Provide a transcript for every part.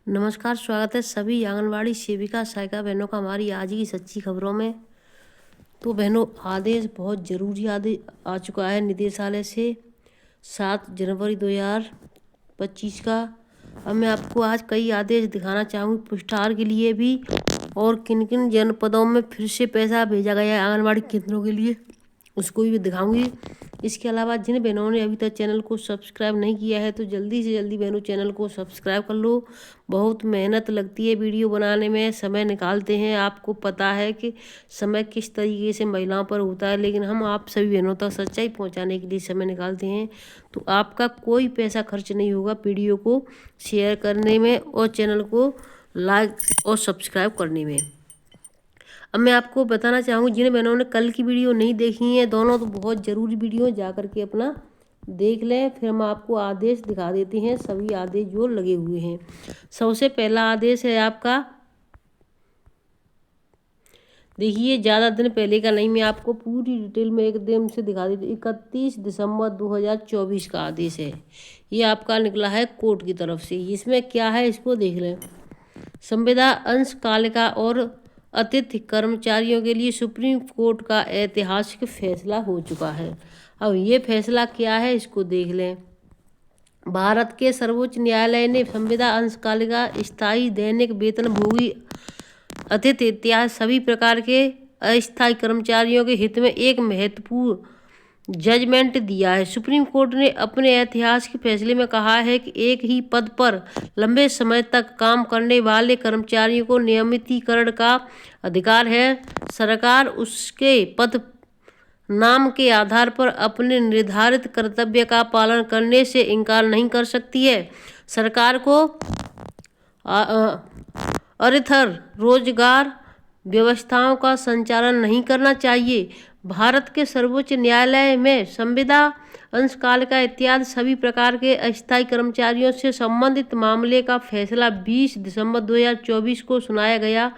नमस्कार, स्वागत है सभी आंगनवाड़ी सेविका सहायिका बहनों का हमारी आज की सच्ची खबरों में। तो बहनों, आदेश बहुत ज़रूरी आदेश आ चुका है निदेशालय से 7 जनवरी 2025 का। अब मैं आपको आज कई आदेश दिखाना चाहूँगी पुष्टाहार के लिए भी, और किन किन जनपदों में फिर से पैसा भेजा गया है आंगनवाड़ी केंद्रों के लिए, उसको भी दिखाऊंगी। इसके अलावा जिन बहनों ने अभी तक चैनल को सब्सक्राइब नहीं किया है तो जल्दी से जल्दी बहनों चैनल को सब्सक्राइब कर लो। बहुत मेहनत लगती है वीडियो बनाने में, समय निकालते हैं। आपको पता है कि समय किस तरीके से महिलाओं पर होता है, लेकिन हम आप सभी बहनों तक सच्चाई पहुंचाने के लिए समय निकालते हैं। तो आपका कोई पैसा खर्च नहीं होगा वीडियो को शेयर करने में और चैनल को लाइक और सब्सक्राइब करने में। अब मैं आपको बताना चाहूँगी जिन बहनों ने कल की वीडियो नहीं देखी है, दोनों तो बहुत ज़रूरी वीडियो जा करके अपना देख लें। फिर हम आपको आदेश दिखा देते हैं, सभी आदेश जो लगे हुए हैं। सबसे पहला आदेश है आपका, देखिए ज़्यादा दिन पहले का नहीं, मैं आपको पूरी डिटेल में एकदम से दिखा देती। 31 दिसंबर 2024 का आदेश है। ये आपका निकला है कोर्ट की तरफ से। इसमें क्या है इसको देख लें। संविदा अंशकालिका और अतिथि कर्मचारियों के लिए सुप्रीम कोर्ट का ऐतिहासिक फैसला हो चुका है। अब ये फैसला क्या है इसको देख लें। भारत के सर्वोच्च न्यायालय ने संविदा अंशकालिका, स्थायी दैनिक वेतनभोगी, अतिथि इत्यादि सभी प्रकार के अस्थायी कर्मचारियों के हित में एक महत्वपूर्ण जजमेंट दिया है। सुप्रीम कोर्ट ने अपने ऐतिहासिक फैसले में कहा है कि एक ही पद पर लंबे समय तक काम करने वाले कर्मचारियों को नियमितीकरण का अधिकार है। सरकार उसके पद नाम के आधार पर अपने निर्धारित कर्तव्य का पालन करने से इनकार नहीं कर सकती है। सरकार को अर्थर रोजगार व्यवस्थाओं का संचालन नहीं करना चाहिए। भारत के सर्वोच्च न्यायालय में संविदा अंशकालिका इत्यादि सभी प्रकार के अस्थायी कर्मचारियों से संबंधित मामले का फैसला 20 दिसंबर 2024 को सुनाया गया।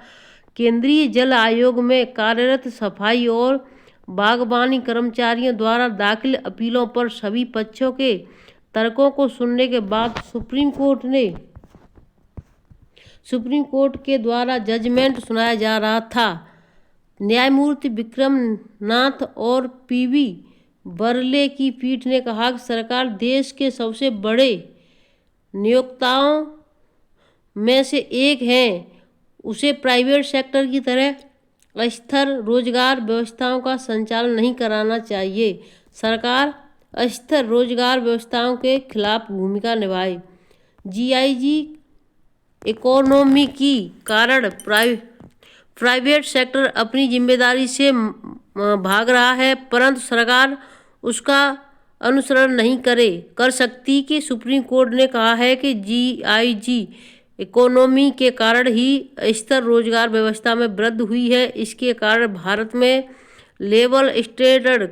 केंद्रीय जल आयोग में कार्यरत सफाई और बागवानी कर्मचारियों द्वारा दाखिल अपीलों पर सभी पक्षों के तर्कों को सुनने के बाद सुप्रीम कोर्ट के द्वारा जजमेंट सुनाया जा रहा था। न्यायमूर्ति विक्रम नाथ और पीवी बरले की पीठ ने कहा कि सरकार देश के सबसे बड़े नियोक्ताओं में से एक है, उसे प्राइवेट सेक्टर की तरह अस्थिर रोजगार व्यवस्थाओं का संचालन नहीं कराना चाहिए। सरकार अस्थिर रोजगार व्यवस्थाओं के खिलाफ भूमिका निभाए। जीआईजी इकोनॉमी की कारण प्राइवेट सेक्टर अपनी जिम्मेदारी से भाग रहा है, परंतु सरकार उसका अनुसरण नहीं कर सकती कि सुप्रीम कोर्ट ने कहा है कि जीआईजी इकोनॉमी के कारण ही स्थिर रोजगार व्यवस्था में वृद्धि हुई है। इसके कारण भारत में लेबर स्टैंडर्ड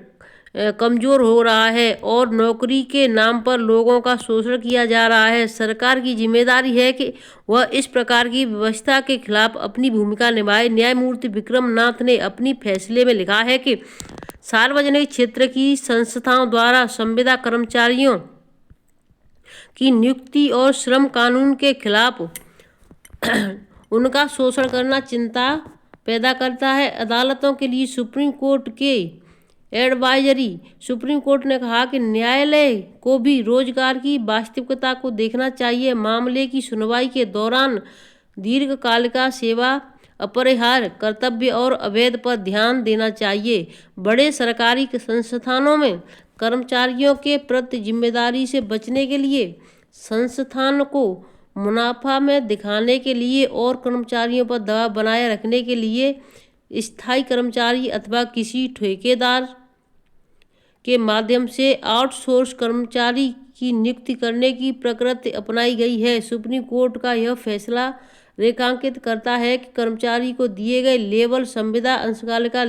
कमज़ोर हो रहा है और नौकरी के नाम पर लोगों का शोषण किया जा रहा है। सरकार की जिम्मेदारी है कि वह इस प्रकार की व्यवस्था के खिलाफ अपनी भूमिका निभाए। न्यायमूर्ति विक्रम नाथ ने अपनी फैसले में लिखा है कि सार्वजनिक क्षेत्र की संस्थाओं द्वारा संविदा कर्मचारियों की नियुक्ति और श्रम कानून के खिलाफ उनका शोषण करना चिंता पैदा करता है। अदालतों के लिए सुप्रीम कोर्ट के एडवाइजरी। सुप्रीम कोर्ट ने कहा कि न्यायालय को भी रोजगार की वास्तविकता को देखना चाहिए। मामले की सुनवाई के दौरान दीर्घकालिका सेवा, अपरिहार्य कर्तव्य और अवैध पर ध्यान देना चाहिए। बड़े सरकारी संस्थानों में कर्मचारियों के प्रति जिम्मेदारी से बचने के लिए, संस्थान को मुनाफा में दिखाने के लिए और कर्मचारियों पर दबाव बनाए रखने के लिए स्थायी कर्मचारी अथवा किसी ठेकेदार के माध्यम से आउटसोर्स कर्मचारी की नियुक्ति करने की प्रकृति अपनाई गई है। सुप्रीम कोर्ट का यह फैसला रेखांकित करता है कि कर्मचारी को दिए गए लेबर, संविदा अंशकालिका,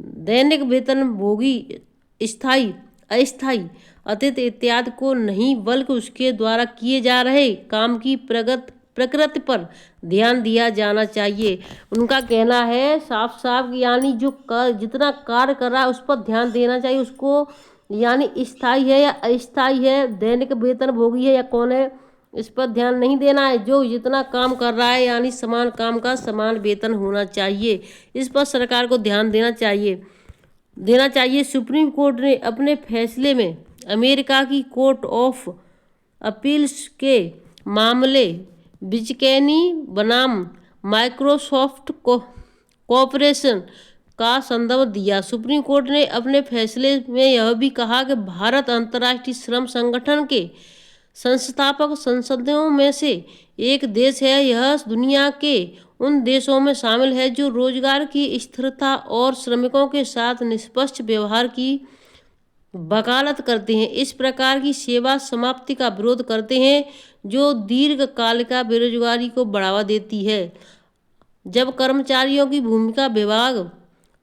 दैनिक वेतनभोगी, स्थायी, अस्थायी, अतिथि इत्यादि को नहीं, बल्कि उसके द्वारा किए जा रहे काम की प्रकृति पर ध्यान दिया जाना चाहिए। उनका कहना है साफ साफ, यानी जो जितना कार्य कर रहा है उस पर ध्यान देना चाहिए उसको, यानी स्थायी है या अस्थायी है, दैनिक वेतनभोगी है या कौन है, इस पर ध्यान नहीं देना है। जो जितना काम कर रहा है यानी समान काम का समान वेतन होना चाहिए, इस पर सरकार को ध्यान देना चाहिए। सुप्रीम कोर्ट ने अपने फैसले में अमेरिका की कोर्ट ऑफ अपील्स के मामले बिचकैनी बनाम माइक्रोसॉफ्ट कॉर्पोरेशन का संदर्भ दिया। सुप्रीम कोर्ट ने अपने फैसले में यह भी कहा कि भारत अंतर्राष्ट्रीय श्रम संगठन के संस्थापक सदस्यों में से एक देश है। यह दुनिया के उन देशों में शामिल है जो रोजगार की स्थिरता और श्रमिकों के साथ निष्पक्ष व्यवहार की वकालत करते हैं। इस प्रकार की सेवा समाप्ति का विरोध करते हैं जो दीर्घकालिक बेरोजगारी को बढ़ावा देती है। जब कर्मचारियों की भूमिका विभाग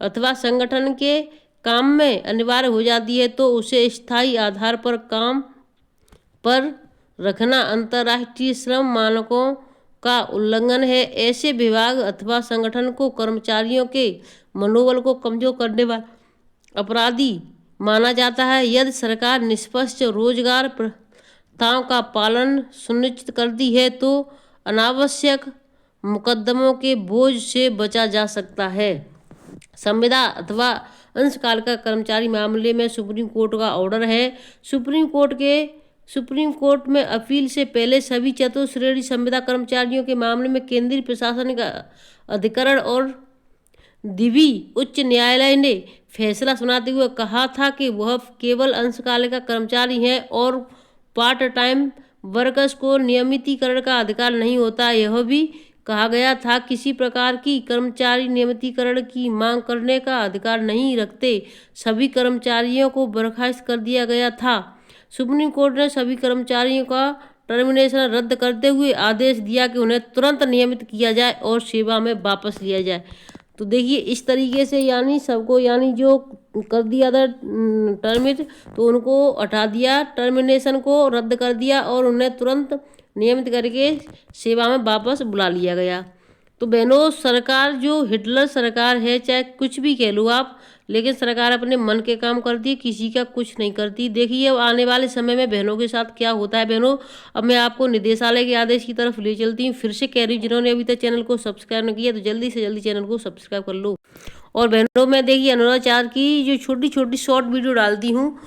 अथवा संगठन के काम में अनिवार्य हो जाती है तो उसे स्थायी आधार पर काम पर रखना अंतर्राष्ट्रीय श्रम मानकों का उल्लंघन है। ऐसे विभाग अथवा संगठन को कर्मचारियों के मनोबल को कमजोर करने वाला अपराधी माना जाता है। यदि सरकार निष्पक्ष रोजगार प्रथाओं का पालन सुनिश्चित करती है तो अनावश्यक मुकदमों के बोझ से बचा जा सकता है। संविदा अथवा अंशकाल का कर्मचारी मामले में सुप्रीम कोर्ट का ऑर्डर है। सुप्रीम कोर्ट में अपील से पहले सभी चतुर्श्रेणी संविदा कर्मचारियों के मामले में केंद्रीय प्रशासनिक अधिकरण और दिल्ली उच्च न्यायालय ने फैसला सुनाते हुए कहा था कि वह केवल अंशकालिक कर्मचारी हैं और पार्ट टाइम वर्कर्स को नियमितीकरण का अधिकार नहीं होता। यह भी कहा गया था किसी प्रकार की कर्मचारी नियमितीकरण की मांग करने का अधिकार नहीं रखते। सभी कर्मचारियों को बर्खास्त कर दिया गया था। सुप्रीम कोर्ट ने सभी कर्मचारियों का टर्मिनेशन रद्द करते हुए आदेश दिया कि उन्हें तुरंत नियमित किया जाए और सेवा में वापस लिया जाए। तो देखिए इस तरीके से यानी सबको यानी जो कर दिया था टर्मिनेट तो उनको हटा दिया, टर्मिनेशन को रद्द कर दिया और उन्हें तुरंत नियमित करके सेवा में वापस बुला लिया गया। तो बहनों सरकार जो हिटलर सरकार है, चाहे कुछ भी कह लो आप, लेकिन सरकार अपने मन के काम करती है, किसी का कुछ नहीं करती। देखिए अब आने वाले समय में बहनों के साथ क्या होता है। बहनों अब मैं आपको निदेशालय के आदेश की तरफ ले चलती हूँ। फिर से कह रही हूँ जिन्होंने अभी तक चैनल को सब्सक्राइब नहीं किया तो जल्दी से जल्दी चैनल को सब्सक्राइब कर लो। और बहनों मैं देखिए अनुराचार की जो छोटी छोटी शॉर्ट वीडियो डालती हूँ,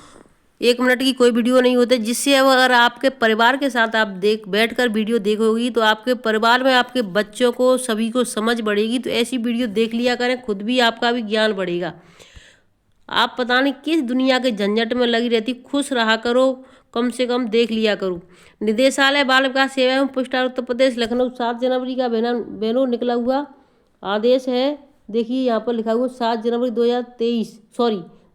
1 मिनट की कोई वीडियो नहीं होती, जिससे अब अगर आपके परिवार के साथ आप बैठकर वीडियो देखोगी तो आपके परिवार में आपके बच्चों को सभी को समझ बढ़ेगी। तो ऐसी वीडियो देख लिया करें, खुद भी आपका भी ज्ञान बढ़ेगा। आप पता नहीं किस दुनिया के झंझट में लगी रहती, खुश रहा करो, कम से कम देख लिया करो। निदेशालय बाल विकास सेवा एवं पोस्ट उत्तर प्रदेश लखनऊ 7 जनवरी का बहनों निकला हुआ आदेश है। देखिए यहाँ पर लिखा हुआ 7 जनवरी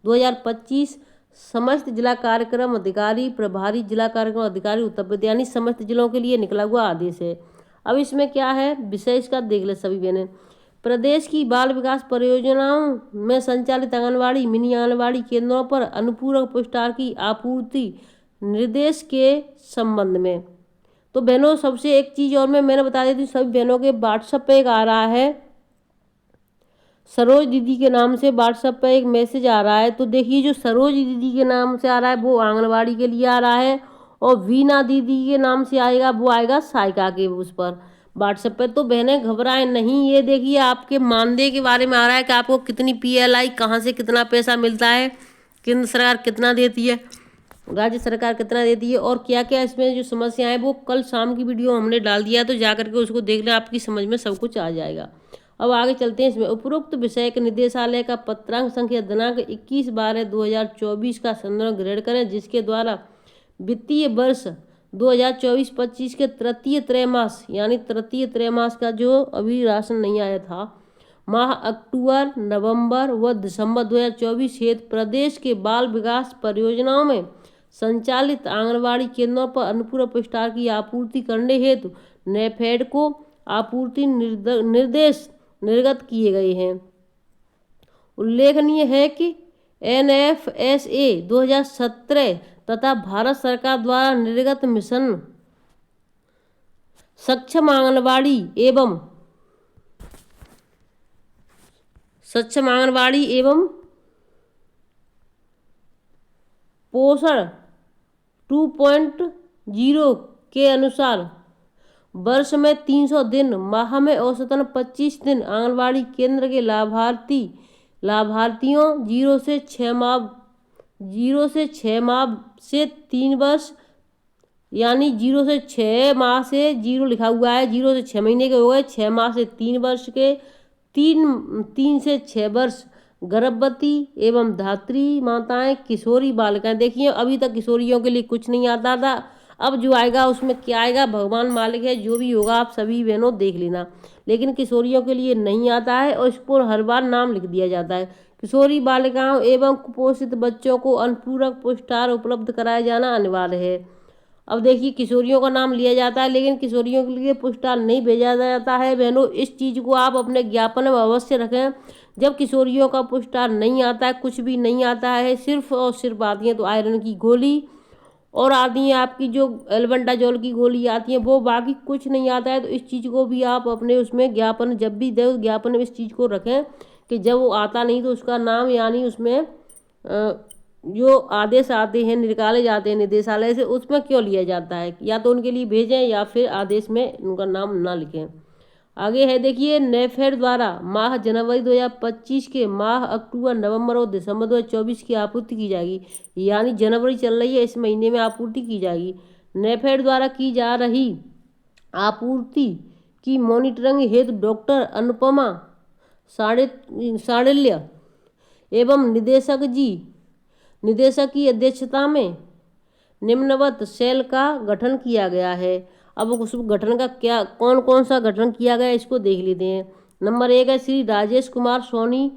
2025 समस्त जिला कार्यक्रम अधिकारी प्रभारी जिला कार्यक्रम अधिकारी उत्तर प्रदेश यानी समस्त जिलों के लिए निकला हुआ आदेश है। अब इसमें क्या है विषय इसका देख ले सभी बहनें। प्रदेश की बाल विकास परियोजनाओं में संचालित आंगनबाड़ी मिनी आंगनबाड़ी केंद्रों पर अनुपूरक पुष्टाहार की आपूर्ति निर्देश के संबंध में। तो बहनों सबसे एक चीज़ और मैंने बता देती हूँ, सभी बहनों के व्हाट्सएप पे एक आ रहा है, सरोज दीदी के नाम से व्हाट्सएप पे एक मैसेज आ रहा है। तो देखिए जो सरोज दीदी के नाम से आ रहा है वो आंगनबाड़ी के लिए आ रहा है और वीना दीदी के नाम से आएगा वो आएगा साइका के उस पर व्हाट्सएप पे। तो बहनें घबराएं नहीं। ये देखिए आपके मानदेय के बारे में आ रहा है कि आपको कितनी PLI कहाँ से कितना पैसा मिलता है, केंद्र सरकार कितना देती है, राज्य सरकार कितना देती है और क्या क्या इसमें जो समस्याएं वो कल शाम की वीडियो हमने डाल दिया, तो जा करके उसको देख लें, आपकी समझ में सब कुछ आ जाएगा। अब आगे चलते हैं। इसमें उपरोक्त विषय के निदेशालय का पत्रांक संख्या दिनांक 21/12/2024 का संदर्भ ग्रहण करें, जिसके द्वारा वित्तीय वर्ष 2024-25 के तृतीय त्रैमास यानी तृतीय त्रैमास का जो अभी राशन नहीं आया था माह अक्टूबर नवंबर व दिसंबर 2024 हेतु प्रदेश के बाल विकास परियोजनाओं में संचालित आंगनबाड़ी केंद्रों पर अनुपूरक पुष्टाहार की आपूर्ति करने हेतु नेफेड को आपूर्ति निर्देश निर्गत किए गए हैं। उल्लेखनीय है कि NFSA 2017 तथा भारत सरकार द्वारा निर्गत मिशन सक्षम आंगनबाड़ी एवं पोषण 2.0 के अनुसार वर्ष में 300 दिन, माह में औसतन 25 दिन आंगनबाड़ी केंद्र के लाभार्थियों 0 से 6 माह से 3 वर्ष, यानी 0 से 6 माह से 0 लिखा हुआ है, 0 से 6 महीने के हो गए, 6 माह से 3 वर्ष के, 3 से 6 वर्ष गर्भवती एवं धात्री माताएं, किशोरी बालिकाएं। देखिए अभी तक किशोरियों के लिए कुछ नहीं आता था, अब जो आएगा उसमें क्या आएगा भगवान मालिक है, जो भी होगा आप सभी बहनों देख लेना। लेकिन किशोरियों के लिए नहीं आता है और इसको हर बार नाम लिख दिया जाता है। किशोरी बालिकाओं एवं कुपोषित बच्चों को अनुपूरक पुष्टाहार उपलब्ध कराया जाना अनिवार्य है। अब देखिए किशोरियों का नाम लिया जाता है लेकिन किशोरियों के लिए पुष्टाहार नहीं भेजा जाता है। बहनों इस चीज़ को आप अपने ज्ञापन में अवश्य रखें। जब किशोरियों का पुष्टाहार नहीं आता है, कुछ भी नहीं आता है, सिर्फ और सिर्फ आती है तो आयरन की गोली और आती है आपकी जो एल्बेंडाजोल की गोली आती है वो, बाकी कुछ नहीं आता है। तो इस चीज़ को भी आप अपने उसमें ज्ञापन जब भी दे ज्ञापन में इस चीज़ को रखें कि जब वो आता नहीं तो उसका नाम, यानी उसमें जो आदेश आते हैं निकाले जाते हैं निदेशालय से, उसमें क्यों लिया जाता है, या तो उनके लिए भेजें या फिर आदेश में उनका नाम ना लिखें। आगे है देखिए, नेफेड द्वारा माह जनवरी 2025 के माह अक्टूबर, नवंबर और दिसंबर 2024 की आपूर्ति की जाएगी, यानी जनवरी चल रही है, इस महीने में आपूर्ति की जाएगी। नेफेड द्वारा की जा रही आपूर्ति की मॉनिटरिंग हेतु डॉक्टर अनुपमा साड़िल्य एवं निदेशक की अध्यक्षता में निम्नवत सेल का गठन किया गया है। अब उस गठन का क्या, कौन कौन सा गठन किया गया है इसको देख लेते हैं। नंबर 1 है श्री राजेश कुमार सोनी,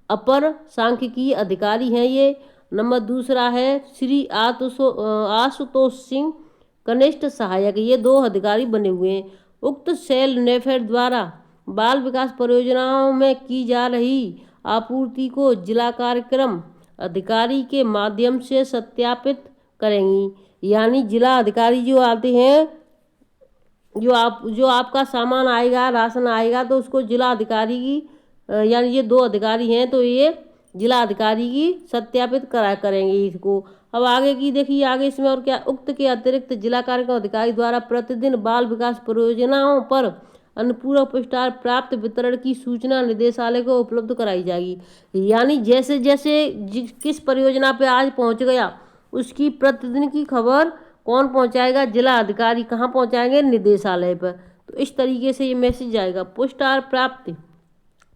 अपर सांख्यिकीय अधिकारी हैं ये। नंबर 2 है श्री आशुतोष सिंह, कनिष्ठ सहायक, ये 2 अधिकारी बने हुए हैं। उक्त सेल नेफेड द्वारा बाल विकास परियोजनाओं में की जा रही आपूर्ति को जिला कार्यक्रम अधिकारी के माध्यम से सत्यापित करेंगी, यानी जिला अधिकारी जो आते हैं, जो आपका सामान आएगा, राशन आएगा, तो उसको जिला अधिकारी की, यानी ये 2 अधिकारी हैं तो ये जिला अधिकारी की सत्यापित करेंगे इसको। अब आगे की देखिए, आगे इसमें और क्या, उक्त के अतिरिक्त जिला कार्यक्रम अधिकारी द्वारा प्रतिदिन बाल विकास परियोजनाओं पर अनुपूरक पुष्टाहार प्राप्त वितरण की सूचना निदेशालय को उपलब्ध कराई जाएगी, यानी जैसे जैसे किस परियोजना पे आज पहुंच गया उसकी प्रतिदिन की खबर कौन पहुंचाएगा, जिला अधिकारी कहाँ पहुंचाएंगे, निदेशालय पर। तो इस तरीके से ये मैसेज आएगा, पुष्टाहार प्राप्ति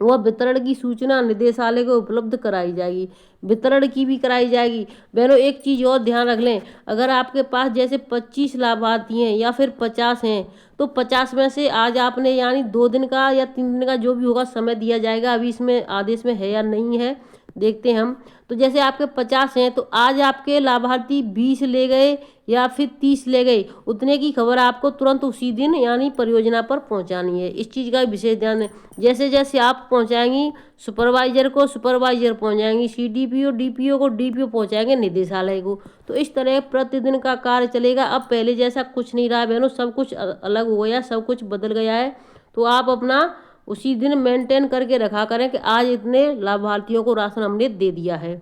वह वितरण की सूचना निदेशालय को उपलब्ध कराई जाएगी, वितरण की भी कराई जाएगी। बहनों एक चीज़ और ध्यान रख लें, अगर आपके पास जैसे 25 लाभार्थी हैं या फिर 50 हैं तो 50 में से आज आपने यानी 2 दिन का या 3 दिन का जो भी होगा समय दिया जाएगा। अभी इसमें आदेश में है या नहीं है देखते हैं हम। तो जैसे आपके 50 हैं तो आज आपके लाभार्थी 20 ले गए या फिर 30 ले गए, उतने की खबर आपको तुरंत उसी दिन यानी परियोजना पर पहुंचानी है। इस चीज़ का विशेष ध्यान है। जैसे जैसे आप पहुंचाएंगी सुपरवाइजर को, सुपरवाइजर पहुंचाएंगी CDPO, DPO को, DPO पहुंचाएंगे निदेशालय को। तो इस तरह प्रतिदिन का कार्य चलेगा। अब पहले जैसा कुछ नहीं रहा बहनों, सब कुछ अलग हो गया, सब कुछ बदल गया है। तो आप अपना उसी दिन मेंटेन करके रखा करें कि आज इतने लाभार्थियों को राशन हमने दे दिया है।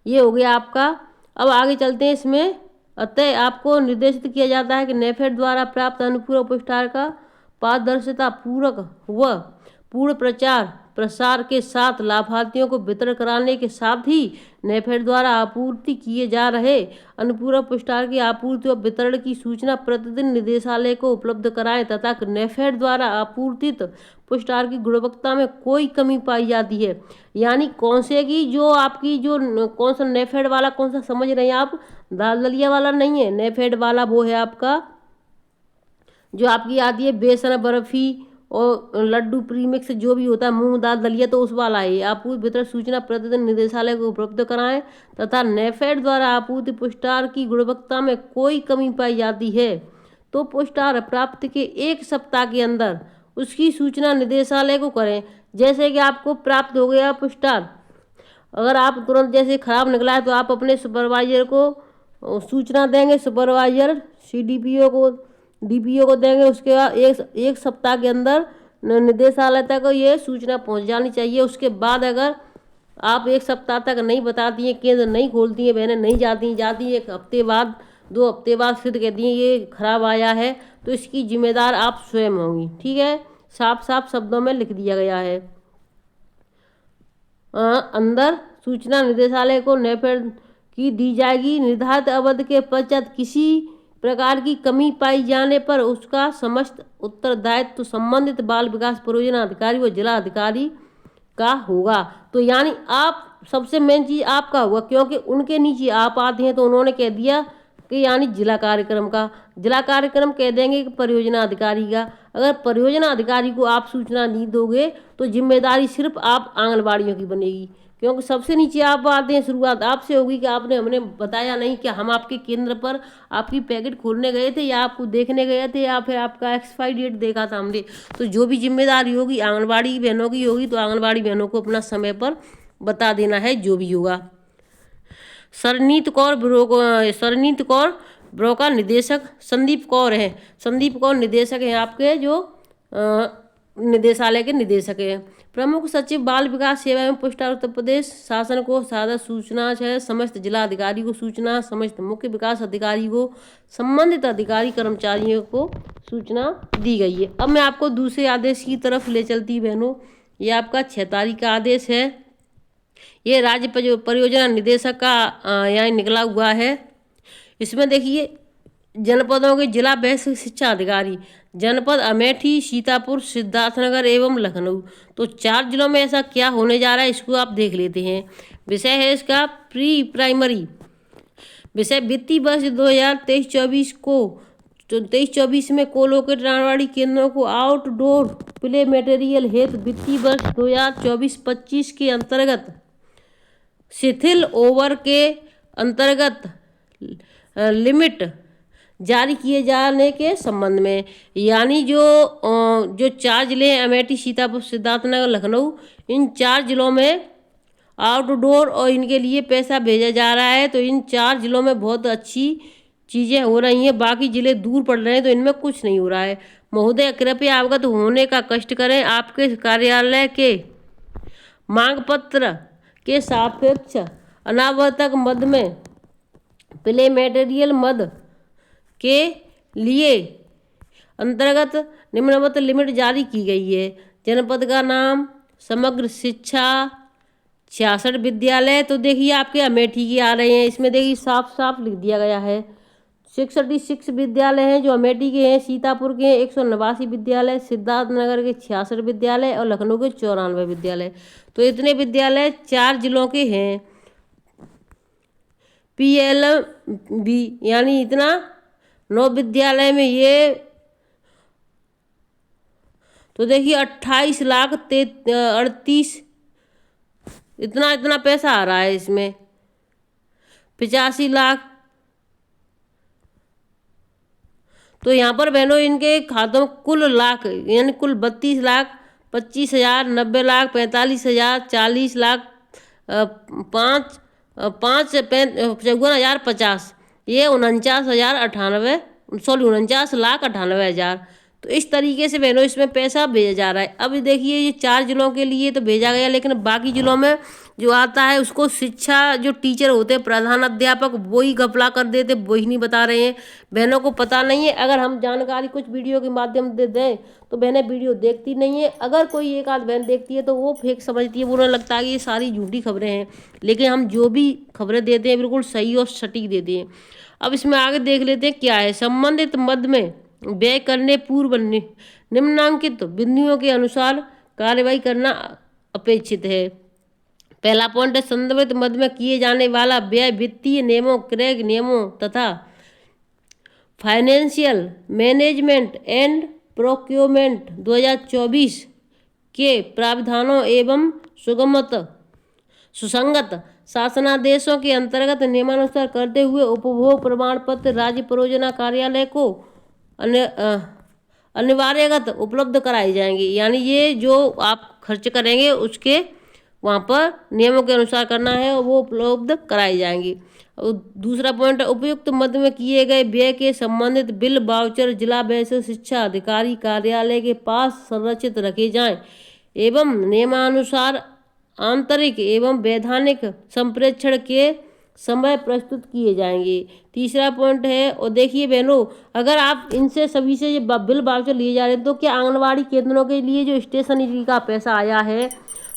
ये हो गया आपका। अब आगे चलते हैं इसमें। अतः आपको निर्देशित किया जाता है कि नेफेड द्वारा प्राप्त अनुपूरक पुष्टाहार का पारदर्शिता पूर्वक व पूर्ण प्रचार प्रसार के साथ लाभार्थियों को वितरण कराने के साथ ही नेफेड द्वारा आपूर्ति किए जा रहे अनुपूरक पुष्टाहार की आपूर्ति और वितरण की सूचना प्रतिदिन निदेशालय को उपलब्ध कराएं तथा नेफेड द्वारा आपूर्तित पुष्टाहार की गुणवत्ता में कोई कमी पाई जाती है, यानी कौन से की जो आपकी जो कौन सा नेफेड वाला कौन सा समझ रहे हैं आप, दाल दलिया वाला नहीं है। नेफेड वाला वो है आपका जो आपकी आती है बेसन बर्फी और लड्डू प्रीमिक्स जो भी होता है, मूंग दाल दलिया, तो उस वाला है। आपूर्ति वितरण सूचना प्रतिदिन निदेशालय को उपलब्ध कराएं तथा नेफेड द्वारा आपूर्ति पुष्टाहार की गुणवत्ता में कोई कमी पाई जाती है तो पुष्टाहार प्राप्ति के 1 सप्ताह के अंदर उसकी सूचना निदेशालय को करें। जैसे कि आपको प्राप्त हो गया पुष्टाहार, अगर आप तुरंत जैसे खराब निकला है तो आप अपने सुपरवाइजर को सूचना देंगे, सुपरवाइजर CDPO को, DPO को देंगे। उसके बाद एक सप्ताह के अंदर निदेशालय तक ये सूचना पहुंच जानी चाहिए। उसके बाद अगर आप 1 सप्ताह तक नहीं बताती हैं, केंद्र नहीं खोलती हैं, बहनें नहीं जाती 1 हफ्ते बाद 2 हफ्ते बाद फिर कहती हैं ये खराब आया है, तो इसकी जिम्मेदार आप स्वयं होंगी। ठीक है, साफ साफ शब्दों में लिख दिया गया है। अंदर सूचना निदेशालय को नेफेड की दी जाएगी। निर्धारित अवधि के पश्चात किसी प्रकार की कमी पाई जाने पर उसका समस्त उत्तरदायित्व संबंधित बाल विकास परियोजना अधिकारी व जिला अधिकारी का होगा। तो यानी आप सबसे मेन चीज़ आपका होगा, क्योंकि उनके नीचे आप आते हैं, तो उन्होंने कह दिया कि यानी जिला कार्यक्रम का, जिला कार्यक्रम कह देंगे कि परियोजना अधिकारी का। अगर परियोजना अधिकारी को आप सूचना नहीं दोगे तो जिम्मेदारी सिर्फ आप आंगनबाड़ियों की बनेगी, क्योंकि सबसे नीचे आप आते हैं, शुरुआत आपसे होगी कि आपने हमें बताया नहीं कि हम आपके केंद्र पर आपकी पैकेट खोलने गए थे या आपको देखने गए थे या फिर आपका एक्सपायरी डेट देखा था हमने। तो जो भी जिम्मेदारी होगी आंगनबाड़ी बहनों की होगी, तो आंगनबाड़ी बहनों को अपना समय पर बता देना है जो भी होगा। सरनीत कौर ब्रो का निदेशक संदीप कौर हैं। संदीप कौर निदेशक हैं आपके, जो निदेशालय के निदेशक हैं। प्रमुख सचिव बाल विकास सेवा एवं पुष्टार उत्तर प्रदेश शासन को सादा सूचना है। समस्त जिला अधिकारी को सूचना, समस्त मुख्य विकास अधिकारी को, संबंधित अधिकारी कर्मचारियों को सूचना दी गई है। अब मैं आपको दूसरे आदेश की तरफ ले चलती बहनों। ये आपका 6 तारीख का आदेश है। ये राज्य परियोजना निदेशक का यहाँ निकला हुआ है। इसमें देखिए जनपदों के जिला बेसिक शिक्षा अधिकारी, जनपद अमेठी, सीतापुर, सिद्धार्थनगर एवं लखनऊ। तो 4 जिलों में ऐसा क्या होने जा रहा है, इसको आप देख लेते हैं। विषय है इसका प्री प्राइमरी। विषय वित्तीय वर्ष 2023-24 को 23-24 में कोलोकेट आंगनबाड़ी केंद्रों को आउटडोर प्ले मटेरियल हेतु वित्तीय वर्ष 2024-25 के अंतर्गत शिथिल ओवर के अंतर्गत लिमिट जारी किए जाने के संबंध में, यानी जो 4 जिले हैं अमेठी, सीतापुर, सिद्धार्थनगर, लखनऊ, इन 4 जिलों में आउटडोर और इनके लिए पैसा भेजा जा रहा है। तो इन 4 जिलों में बहुत अच्छी चीज़ें हो रही हैं, बाकी जिले दूर पड़ रहे हैं तो इनमें कुछ नहीं हो रहा है। महोदय कृपया अवगत होने का कष्ट करें। आपके कार्यालय के मांग पत्र के सापेक्ष अनावर्तक मद में प्ले मटेरियल मद के लिए अंतर्गत निम्नवत लिमिट जारी की गई है। जनपद का नाम समग्र शिक्षा 66 विद्यालय। तो देखिए आपके अमेठी के आ रहे हैं, इसमें देखिए साफ साफ लिख दिया गया है 66 विद्यालय हैं जो अमेठी के हैं, सीतापुर के हैं 189 विद्यालय, सिद्धार्थनगर के 66 विद्यालय और लखनऊ के 94 विद्यालय। तो इतने विद्यालय 4 जिलों के हैं। PLB यानी इतना 9 विद्यालय में ये, तो देखिए 28,38,000 इतना पैसा आ रहा है इसमें। 85 लाख। तो यहाँ पर बहनों इनके खातों में कुल लाख यानी कुल 32,25,000, 90 लाख, 45,000, 40 लाख, 54,50, ये 49,98,000। तो इस तरीके से बहनों इसमें पैसा भेजा जा रहा है। अब देखिए ये 4 जिलों के लिए तो भेजा गया, लेकिन बाकी जिलों में जो आता है उसको शिक्षा जो टीचर होते हैं, प्रधान अध्यापक, वही घपला कर देते, वही नहीं बता रहे हैं। बहनों को पता नहीं है। अगर हम जानकारी कुछ वीडियो के माध्यम से दें तो बहनें वीडियो देखती नहीं है। अगर कोई एक आध बहन देखती है तो वो फेक समझती है, उन्हें लगता है कि ये सारी झूठी खबरें हैं, लेकिन हम जो भी खबरें देते हैं बिल्कुल सही और सटीक देते हैं। अब इसमें आगे देख लेते हैं क्या है। संबंधित मद में व्यय करने पूर्व निम्नांकित बिंदुओं के अनुसार कार्रवाई करना अपेक्षित है। पहला पॉइंट है संदर्भित मद में किए जाने वाला व्यय वित्तीय नियमों, क्रय नियमों तथा फाइनेंशियल मैनेजमेंट एंड प्रोक्योरमेंट 2024 के प्रावधानों एवं सुसंगत शासनादेशों के अंतर्गत नियमानुसार करते हुए उपभोग प्रमाण पत्र राज्य परियोजना कार्यालय को अनिवार्यगत उपलब्ध कराई जाएंगी। यानी ये जो आप खर्च करेंगे उसके वहाँ पर नियमों के अनुसार करना है और वो उपलब्ध कराई जाएंगी। और दूसरा पॉइंट है उपयुक्त मद में किए गए व्यय के संबंधित बिल वाउचर जिला बेसिक शिक्षा अधिकारी कार्यालय के पास संरक्षित रखे जाएं एवं नियमानुसार आंतरिक एवं वैधानिक संप्रेक्षण के समय प्रस्तुत किए जाएंगे। तीसरा पॉइंट है, और देखिए बहनों, अगर आप इनसे सभी से ये बिल वाउचर लिए जा रहे हैं तो क्या आंगनबाड़ी केंद्रों के लिए जो स्टेशनरी का पैसा आया है,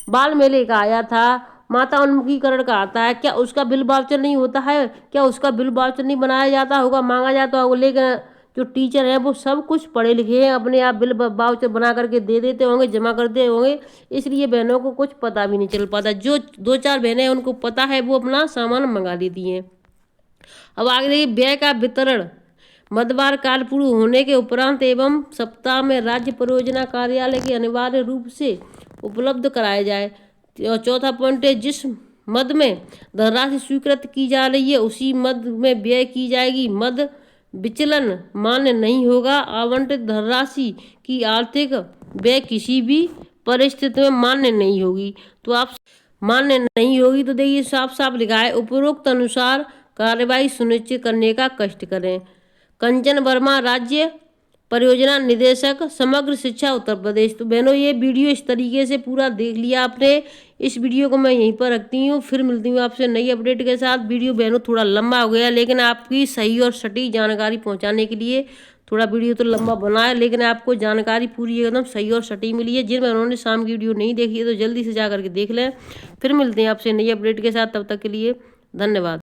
बाल मेले का आया था, माता उन्मुखीकरण का आता है, क्या उसका बिल वाउचर नहीं होता है? क्या उसका बिल वाउचर नहीं बनाया जाता होगा, मांगा जाता होगा? लेकिन जो टीचर हैं वो सब कुछ पढ़े लिखे हैं, अपने आप बिल वाउचर बना करके दे देते होंगे, जमा करते होंगे, इसलिए बहनों को कुछ पता भी नहीं चल पाता। जो 2-4 बहनें हैं उनको पता है, वो अपना सामान मंगा लेती हैं। अब आगे देखिए, व्यय का वितरण मध्यवार काल पूर्ण होने के उपरांत एवं सप्ताह में राज्य परियोजना कार्यालय के अनिवार्य रूप से उपलब्ध कराया जाए। और चौथा पॉइंट है, जिस मद में धनराशि स्वीकृत की जा रही है उसी मद में व्यय की जाएगी। मद विचलन मान्य नहीं होगा। आवंटित धनराशि की आर्थिक व्यय किसी भी परिस्थिति में मान्य नहीं होगी। तो आप मान्य नहीं होगी तो देखिए साफ साफ लिखा है, उपरोक्त अनुसार कार्यवाही सुनिश्चित करने का कष्ट करें। कंचन वर्मा, राज्य परियोजना निदेशक, समग्र शिक्षा, उत्तर प्रदेश। तो बहनों, ये वीडियो इस तरीके से पूरा देख लिया आपने। इस वीडियो को मैं यहीं पर रखती हूँ, फिर मिलती हूँ आपसे नई अपडेट के साथ। वीडियो बहनों थोड़ा लंबा हो गया, लेकिन आपकी सही और सटीक जानकारी पहुँचाने के लिए थोड़ा वीडियो तो लंबा बना है, लेकिन आपको जानकारी पूरी एकदम सही और सटीक मिली है। जिन बहनों ने शाम की वीडियो नहीं देखी है तो जल्दी से जा करके देख लें। फिर मिलते हैं आपसे नई अपडेट के साथ, तब तक के लिए धन्यवाद।